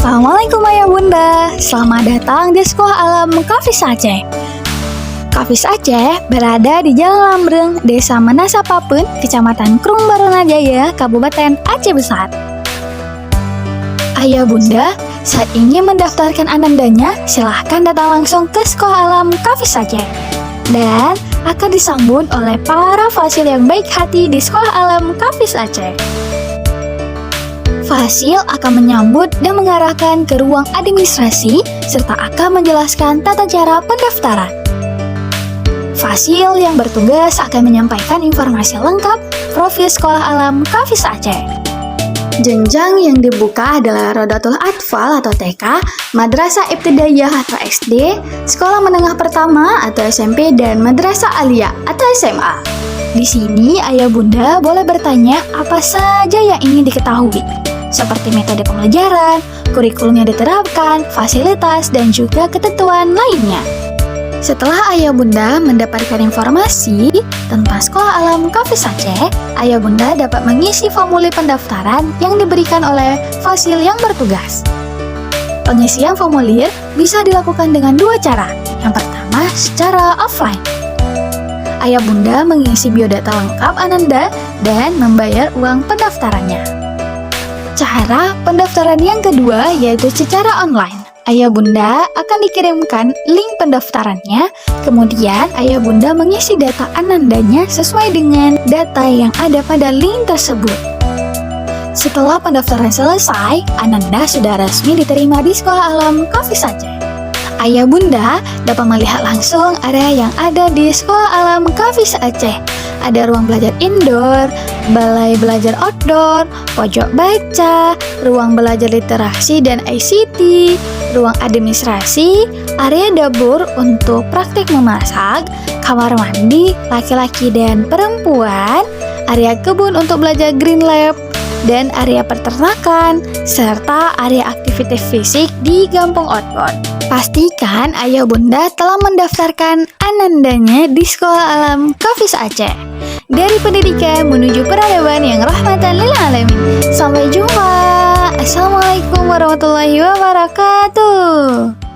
Assalamualaikum Ayah Bunda, selamat datang di Sekolah Alam Kafis Aceh. Kafis Aceh berada di Jalan Lambreng, Desa Menasapapen, Kecamatan Krung Barunajaya, Kabupaten Aceh Besar. Ayah Bunda, saat ingin mendaftarkan anandanya, silahkan datang langsung ke Sekolah Alam Kafis Aceh. Dan akan disambut oleh para fasil yang baik hati di Sekolah Alam Kafis Aceh. Fasil akan menyambut dan mengarahkan ke ruang administrasi serta akan menjelaskan tata cara pendaftaran. Fasil yang bertugas akan menyampaikan informasi lengkap profil Sekolah Alam Kafis Aceh. Jenjang yang dibuka adalah Rodatul Atfal atau TK, Madrasah Ibtidaiyah atau SD, Sekolah Menengah Pertama atau SMP, dan Madrasah Aliyah atau SMA. Di sini Ayah Bunda boleh bertanya apa saja yang ingin diketahui, seperti metode pembelajaran, kurikulum yang diterapkan, fasilitas, dan juga ketentuan lainnya. Setelah Ayah Bunda mendapatkan informasi tentang Sekolah Alam Kafis Aceh, Ayah Bunda dapat mengisi formulir pendaftaran yang diberikan oleh fasil yang bertugas. Pengisian formulir bisa dilakukan dengan dua cara. Yang pertama, secara offline. Ayah Bunda mengisi biodata lengkap Ananda dan membayar uang pendaftarannya. Cara pendaftaran yang kedua yaitu secara online. Ayah Bunda akan dikirimkan link pendaftarannya, kemudian Ayah Bunda mengisi data Anandanya sesuai dengan data yang ada pada link tersebut. Setelah pendaftaran selesai, Ananda sudah resmi diterima di Sekolah Alam Kafis Aceh. Ayah Bunda dapat melihat langsung area yang ada di Sekolah Alam Kafis Aceh. Ada ruang belajar indoor, balai belajar outdoor, pojok baca, ruang belajar literasi dan ICT, ruang administrasi, area dapur untuk praktik memasak, kamar mandi laki-laki dan perempuan, area kebun untuk belajar green lab, dan area peternakan, serta area aktivitas fisik di kampung outbound. Pastikan Ayah Bunda telah mendaftarkan anandanya di Sekolah Alam Kafis Aceh. Dari pendidikan menuju peradaban yang rahmatan lil alamin. Sampai jumpa. Assalamualaikum warahmatullahi wabarakatuh.